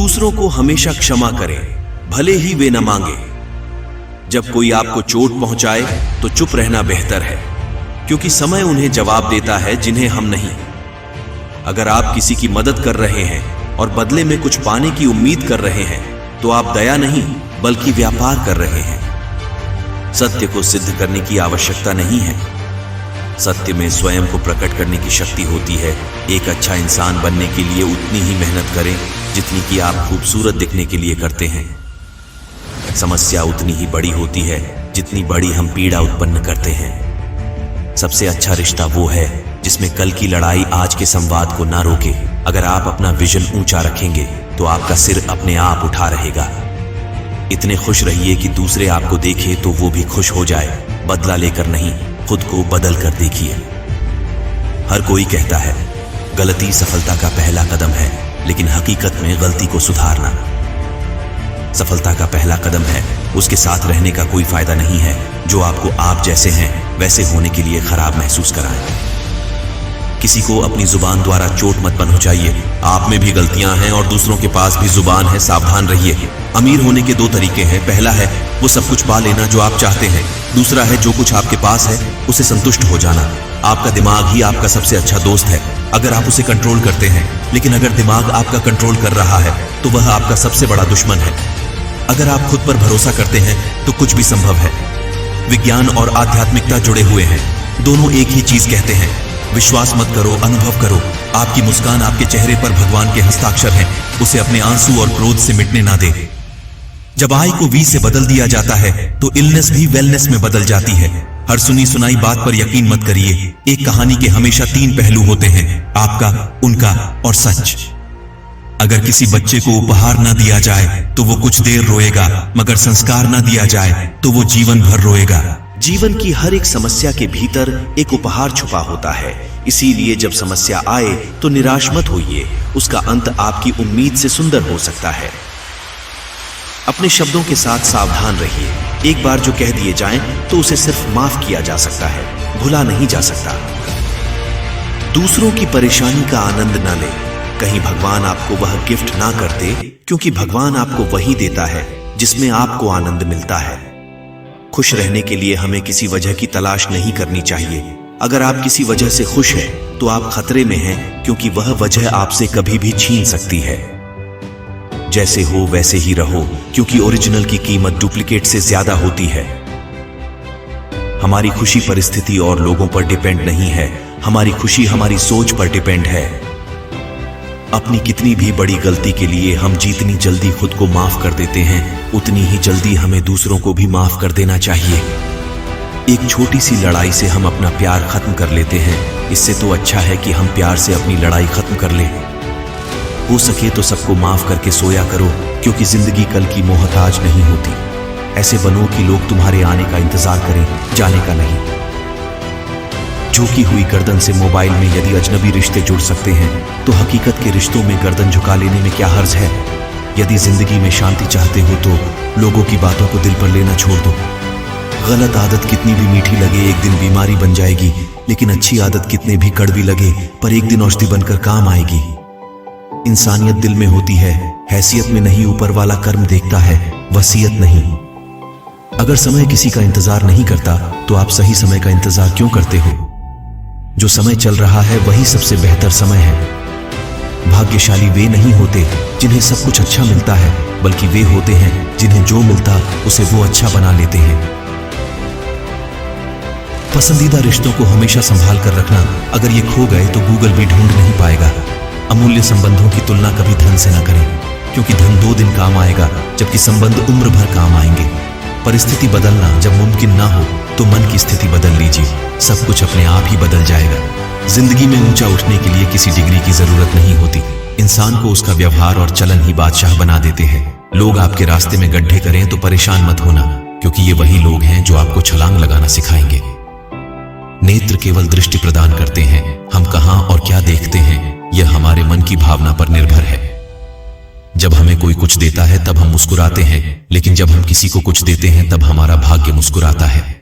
दूसरों को हमेशा क्षमा करें, भले ही वे न मांगे। जब कोई आपको चोट पहुंचाए तो चुप रहना बेहतर है, क्योंकि समय उन्हें जवाब देता है जिन्हें हम नहीं। अगर आप किसी की मदद कर रहे हैं और बदले में कुछ पाने की उम्मीद कर रहे हैं तो आप दया नहीं बल्कि व्यापार कर रहे हैं। सत्य को सिद्ध करने की आवश्यकता नहीं है, सत्य में स्वयं को प्रकट करने की शक्ति होती है। एक अच्छा इंसान बनने के लिए उतनी ही मेहनत करें जितनी कि आप खूबसूरत दिखने के लिए करते हैं। समस्या उतनी ही बड़ी होती है जितनी बड़ी हम पीड़ा उत्पन्न करते हैं। सबसे अच्छा रिश्ता वो है जिसमें कल की लड़ाई आज के संवाद को ना रोके। अगर आप अपना विजन ऊंचा रखेंगे तो आपका सिर अपने आप उठा रहेगा। इतने खुश रहिए कि दूसरे आपको देखे तो वो भी खुश हो जाए। बदला लेकर नहीं, खुद को बदल कर देखिए। हर कोई कहता है गलती सफलता का पहला कदम है, लेकिन हकीकत में गलती को सुधारना सफलता का पहला कदम है। उसके साथ रहने का कोई फायदा नहीं है जो आपको आप जैसे हैं वैसे होने के लिए खराब महसूस कराए। किसी को अपनी जुबान द्वारा चोट मत पहुंचाइए। आप में भी गलतियां हैं और दूसरों के पास भी जुबान है, सावधान रहिए। अमीर होने के दो तरीके हैं, पहला है वो सब कुछ पा लेना जो आप चाहते हैं, दूसरा है जो कुछ आपके पास है उसे संतुष्ट हो जाना। आपका दिमाग ही आपका सबसे अच्छा दोस्त है अगर आप उसे कंट्रोल करते हैं, लेकिन अगर दिमाग आपका कंट्रोल कर रहा है तो वह आपका सबसे बड़ा दुश्मन है। अगर आप खुद पर भरोसा करते हैं तो कुछ भी संभव है। विज्ञान और आध्यात्मिकता जुड़े हुए हैं, दोनों एक ही चीज कहते हैं, विश्वास मत करो, अनुभव करो। आपकी मुस्कान आपके चेहरे पर भगवान के हस्ताक्षर हैं, उसे अपने आंसू और क्रोध से मिटने ना दे। जब आई को वी से बदल दिया जाता है तो इलनेस भी वेलनेस में बदल जाती है। हर सुनी सुनाई बात पर यकीन मत करिए। एक कहानी के हमेशा तीन पहलू होते हैं, आपका, उनका और सच। अगर किसी बच्चे को उपहार ना दिया जाए तो वो कुछ देर रोएगा, मगर संस्कार ना दिया जाए तो वो जीवन भर रोएगा। जीवन की हर एक समस्या के भीतर एक उपहार छुपा होता है। इसीलिए जब समस्या आए तो निराश मत होइए, उसका अंत आपकी उम्मीद से सुंदर हो सकता है। अपने शब्दों के साथ सावधान रहिए। एक बार जो कह दिए जाएं तो उसे सिर्फ माफ किया जा सकता है, भुला नहीं जा सकता। दूसरों की परेशानी का आनंद ना ले, कहीं भगवान आपको वह गिफ्ट ना कर दे, क्योंकि भगवान आपको वही देता है जिसमें आपको आनंद मिलता है। खुश रहने के लिए हमें किसी वजह की तलाश नहीं करनी चाहिए। अगर आप किसी वजह से खुश हैं तो आप खतरे में हैं, क्योंकि वह वजह आपसे कभी भी छीन सकती है। जैसे हो वैसे ही रहो, क्योंकि ओरिजिनल की कीमत डुप्लीकेट से ज्यादा होती है। हमारी खुशी परिस्थिति और लोगों पर डिपेंड नहीं है, हमारी खुशी हमारी सोच पर डिपेंड है। अपनी कितनी भी बड़ी गलती के लिए हम जितनी जल्दी खुद को माफ कर देते हैं, उतनी ही जल्दी हमें दूसरों को भी माफ कर देना चाहिए। एक छोटी सी लड़ाई से हम अपना प्यार खत्म कर लेते हैं, इससे तो अच्छा है कि हम प्यार से अपनी लड़ाई खत्म कर लें। हो सके तो सबको माफ करके सोया करो, क्योंकि जिंदगी कल की मोहताज नहीं होती। ऐसे बनो कि लोग तुम्हारे आने का इंतजार करें, जाने का नहीं। झुकी हुई गर्दन से मोबाइल में यदि अजनबी रिश्ते जुड़ सकते हैं तो हकीकत के रिश्तों में गर्दन झुका लेने में क्या हर्ज है। यदि जिंदगी में शांति चाहते हो तो लोगों की बातों को दिल पर लेना छोड़ दो। गलत आदत कितनी भी मीठी लगे एक दिन बीमारी बन जाएगी, लेकिन अच्छी आदत कितने भी कड़वी लगे पर एक दिन औषधि बनकर काम आएगी। इंसानियत दिल में होती है, हैसियत में नहीं। ऊपर वाला कर्म देखता है, वसीयत नहीं। अगर समय किसी का इंतजार नहीं करता तो आप सही समय का इंतजार क्यों करते हो? जो समय चल रहा है वही सबसे बेहतर समय है। भाग्यशाली वे नहीं होते जिन्हें सब कुछ अच्छा मिलता है, बल्कि वे होते हैं जिन्हें जो मिलता उसे वो अच्छा बना लेते हैं। पसंदीदा रिश्तों को हमेशा संभाल कर रखना, अगर ये खो गए तो गूगल भी ढूंढ नहीं पाएगा। अमूल्य संबंधों की तुलना कभी धन से न करें, क्योंकि धन 2 दिन काम आएगा जबकि संबंध उम्र भर काम आएंगे। परिस्थिति बदलना जब मुमकिन ना हो तो मन की स्थिति बदल लीजिए, सब कुछ अपने आप ही बदल जाएगा। जिंदगी में ऊंचा उठने के लिए किसी डिग्री की जरूरत नहीं होती। इंसान को उसका व्यवहार और चलन ही बादशाह बना देते हैं। लोग आपके रास्ते में गड्ढे करें तो परेशान मत होना, क्योंकि ये वही लोग हैं जो आपको छलांग लगाना सिखाएंगे। नेत्र केवल दृष्टि प्रदान करते हैं, हम कहां और क्या देखते हैं यह हमारे मन की भावना पर निर्भर है। जब हमें कोई कुछ देता है तब हम मुस्कुराते हैं, लेकिन जब हम किसी को कुछ देते हैं तब हमारा भाग्य मुस्कुराता है।